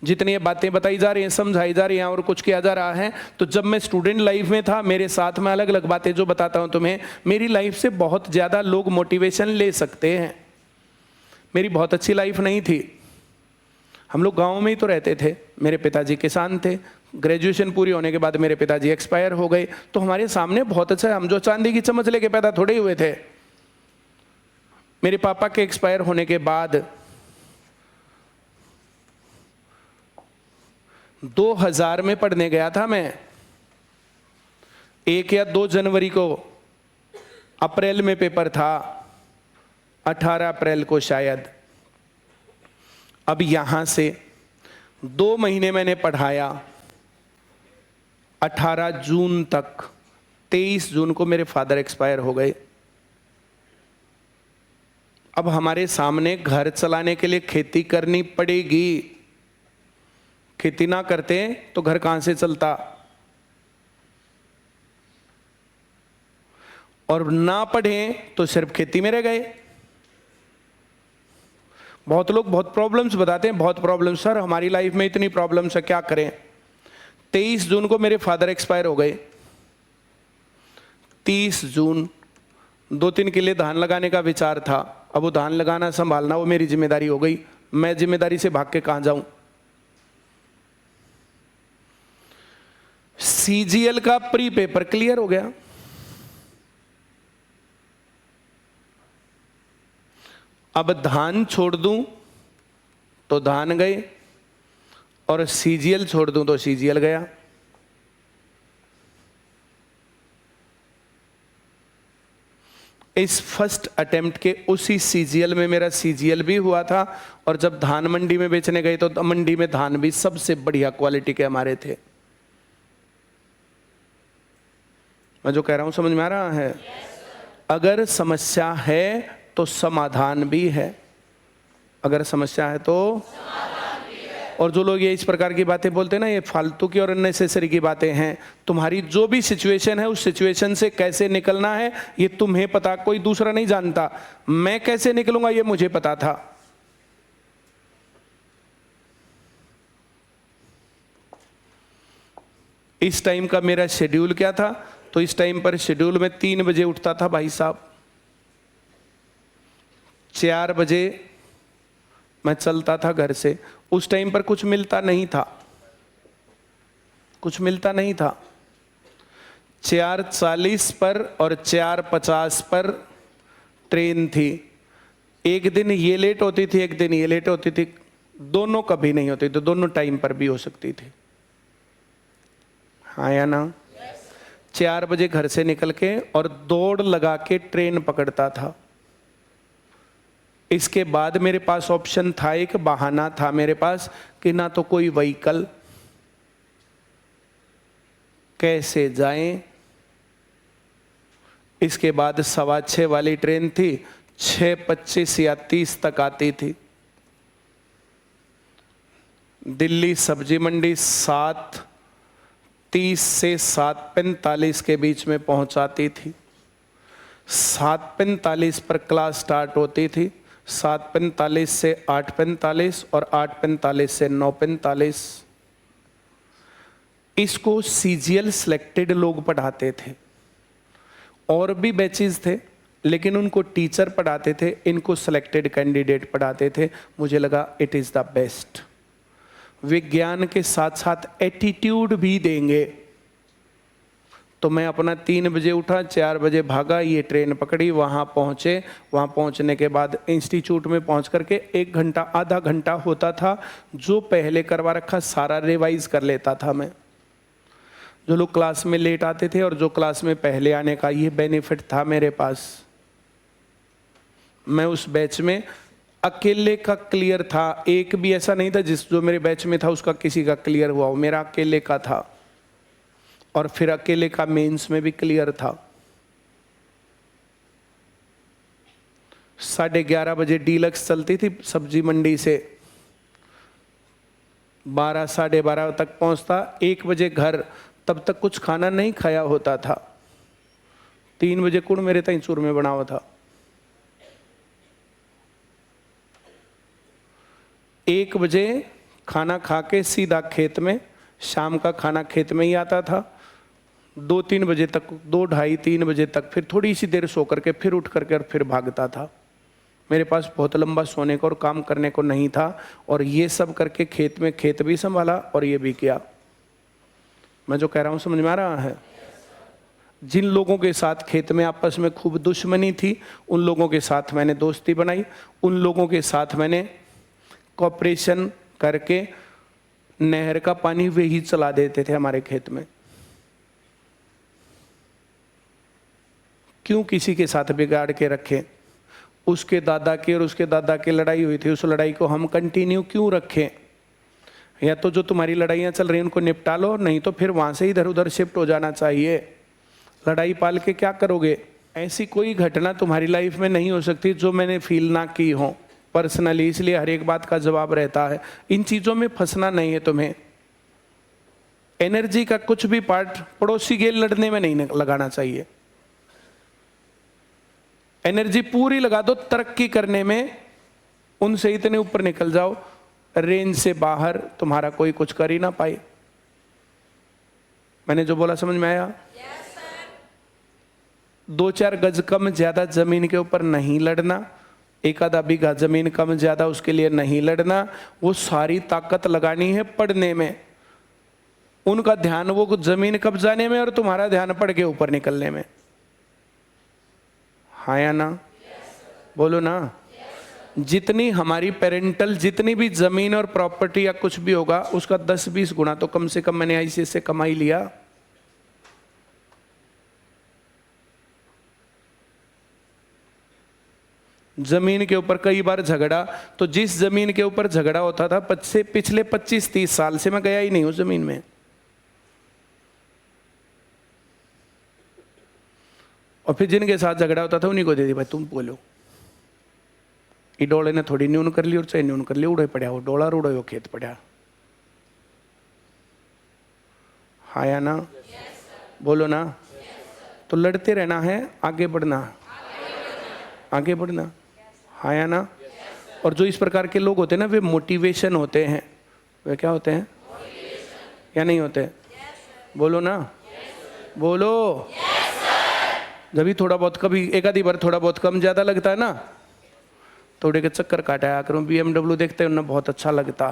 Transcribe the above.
जितनी ये बातें बताई जा रही हैं, समझाई जा रही हैं और कुछ किया जा रहा है, तो जब मैं स्टूडेंट लाइफ में था, मेरे साथ में अलग अलग बातें जो बताता हूँ तुम्हें, मेरी लाइफ से बहुत ज़्यादा लोग मोटिवेशन ले सकते हैं। मेरी बहुत अच्छी लाइफ नहीं थी, हम लोग गाँव में ही तो रहते थे, मेरे पिताजी किसान थे, ग्रेजुएशन पूरी होने के बाद मेरे पिताजी एक्सपायर हो गए, तो हमारे सामने बहुत अच्छा, हम जो चांदी की चम्मच लेके पैदा थोड़े ही हुए थे। मेरे पापा के एक्सपायर होने के बाद 2000 में पढ़ने गया था मैं, 1 या 2 जनवरी को, अप्रैल में पेपर था, 18 अप्रैल को शायद। अब यहां से 2 महीने मैंने पढ़ाया, 18 जून तक, 23 जून को मेरे फादर एक्सपायर हो गए। अब हमारे सामने घर चलाने के लिए खेती करनी पड़ेगी, खेती ना करते तो घर कहां से चलता, और ना पढ़े तो सिर्फ खेती में रह गए। बहुत लोग बहुत प्रॉब्लम्स बताते हैं, बहुत प्रॉब्लम्स, सर हमारी लाइफ में इतनी प्रॉब्लम्स है, क्या करें। 23 जून को मेरे फादर एक्सपायर हो गए। 30 जून 2-3 किले धान लगाने का विचार था, अब वो धान लगाना संभालना वो मेरी जिम्मेदारी हो गई, मैं जिम्मेदारी से भाग के कहां जाऊं। सीजीएल का प्री पेपर क्लियर हो गया, अब धान छोड़ दूं तो धान गए, और सीजीएल छोड़ दूं तो सीजीएल गया। इस फर्स्ट अटेम्प्ट के उसी सीजीएल में मेरा सीजीएल भी हुआ था, और जब धान मंडी में बेचने गए तो मंडी में धान भी सबसे बढ़िया क्वालिटी के हमारे थे। मैं जो कह रहा हूं समझ में आ रहा है? अगर समस्या है तो समाधान भी है, अगर समस्या है तो समाधान भी है। और जो लोग ये इस प्रकार की बातें बोलते हैं ना, ये फालतू की और अननेसेसरी की बातें हैं। तुम्हारी जो भी सिचुएशन है, उस सिचुएशन से कैसे निकलना है ये तुम्हें पता, कोई दूसरा नहीं जानता। मैं कैसे निकलूंगा ये मुझे पता था। इस टाइम का मेरा शेड्यूल क्या था, तो इस टाइम पर शेड्यूल में 3 बजे उठता था भाई साहब, 4 बजे मैं चलता था घर से। उस टाइम पर कुछ मिलता नहीं था, कुछ मिलता नहीं था। 4:40 पर और 4:50 पर ट्रेन थी। एक दिन ये लेट होती थी, एक दिन ये लेट होती थी, दोनों कभी नहीं होती, तो दोनों टाइम पर भी हो सकती थी, हाँ या ना? 4 बजे घर से निकल के और दौड़ लगा के ट्रेन पकड़ता था। इसके बाद मेरे पास ऑप्शन था, एक बहाना था मेरे पास कि ना तो कोई व्हीकल, कैसे जाएं। इसके बाद 6:15 वाली ट्रेन थी, 6:25 या 30 तक आती थी। दिल्ली सब्जी मंडी 7:30 से 7:45 के बीच में पहुंचाती थी। 7:45 पर क्लास स्टार्ट होती थी, 7:45 से 8:45 और 8:45 से 9:45। इसको सीजीएल सिलेक्टेड लोग पढ़ाते थे, और भी बैचेस थे लेकिन उनको टीचर पढ़ाते थे, इनको सिलेक्टेड कैंडिडेट पढ़ाते थे। मुझे लगा इट इज द बेस्ट। विज्ञान के साथ साथ एटीट्यूड भी देंगे, तो मैं अपना 3 बजे उठा, 4 बजे भागा, ये ट्रेन पकड़ी, वहाँ पहुँचे। वहाँ पहुँचने के बाद इंस्टीट्यूट में पहुँच करके 1 घंटा आधा घंटा होता था, जो पहले करवा रखा सारा रिवाइज कर लेता था मैं। जो लोग क्लास में लेट आते थे और जो क्लास में पहले आने का ये बेनिफिट था मेरे पास। मैं उस बैच में अकेले का क्लियर था, एक भी ऐसा नहीं था जो मेरे बैच में था उसका किसी का क्लियर हुआ हो, मेरा अकेले का था। और फिर अकेले का मेंस में भी क्लियर था। 11:30 बजे डीलक्स चलती थी सब्जी मंडी से, 12 साढ़े 12 तक पहुंचता, 1 बजे घर। तब तक कुछ खाना नहीं खाया होता था। 3 बजे कुड़ मेरे तई चूरमे बना हुआ था। 1 बजे खाना खा के सीधा खेत में, शाम का खाना खेत में ही आता था, 2-3 बजे तक, 2 ढाई 3 बजे तक, फिर थोड़ी सी देर सो करके फिर उठ करके और फिर भागता था। मेरे पास बहुत लंबा सोने को और काम करने को नहीं था, और ये सब करके खेत में खेत भी संभाला और ये भी किया। मैं जो कह रहा हूँ समझ में आ रहा है? जिन लोगों के साथ खेत में आपस में खूब दुश्मनी थी, उन लोगों के साथ मैंने दोस्ती बनाई, उन लोगों के साथ मैंने कॉपरेशन करके नहर का पानी वे ही चला देते थे हमारे खेत में। क्यों किसी के साथ बिगाड़ के रखें? उसके दादा की और उसके दादा की लड़ाई हुई थी, उस लड़ाई को हम कंटिन्यू क्यों रखें? या तो जो तुम्हारी लड़ाइयाँ चल रही हैं उनको निपटा लो, नहीं तो फिर वहाँ से इधर उधर शिफ्ट हो जाना चाहिए। लड़ाई पाल के क्या करोगे? ऐसी कोई घटना तुम्हारी लाइफ में नहीं हो सकती जो मैंने फील ना की हो पर्सनली, इसलिए हर एक बात का जवाब रहता है। इन चीज़ों में फंसना नहीं है तुम्हें। एनर्जी का कुछ भी पार्ट पड़ोसी के लड़ने में नहीं लगाना चाहिए। एनर्जी पूरी लगा दो तरक्की करने में, उनसे इतने ऊपर निकल जाओ, रेंज से बाहर तुम्हारा कोई कुछ कर ही ना पाए। मैंने जो बोला समझ में आया? 2-4 गज कम ज्यादा जमीन के ऊपर नहीं लड़ना, 1-आधा बीघा जमीन कम ज्यादा उसके लिए नहीं लड़ना। वो सारी ताकत लगानी है पढ़ने में, उनका ध्यान वो जमीन कब्जाने में और तुम्हारा ध्यान पढ़ के ऊपर निकलने में। हाँ या ना? बोलो ना। जितनी हमारी पेरेंटल जितनी भी जमीन और प्रॉपर्टी या कुछ भी होगा, उसका 10-20 गुना तो कम से कम मैंने आईसीएस से कमा ही लिया। जमीन के ऊपर कई बार झगड़ा, तो जिस जमीन के ऊपर झगड़ा होता था पिछले 25-30 साल से मैं गया ही नहीं उस जमीन में। और फिर जिनके साथ झगड़ा होता था उन्हीं को दे दी, भाई तुम बोलो। ये डोले ने थोड़ी न्यून कर ली और चाहे न्यून कर ली, उड़े पड़ा वो डोला, उड़े वो खेत पड़ा। हाँ या ना? बोलो ना। तो लड़ते रहना है, आगे बढ़ना, आगे बढ़ना। हाँ या ना? और जो इस प्रकार के लोग होते हैं ना, वे मोटिवेशन होते हैं। वे क्या होते हैं या नहीं होते? बोलो ना, बोलो। जब भी थोड़ा बहुत कभी एक आधी बार थोड़ा बहुत कम ज्यादा लगता है ना, थोड़े के चक्कर काटा करूँ, BMW देखते हैं उन्हें बहुत अच्छा लगता।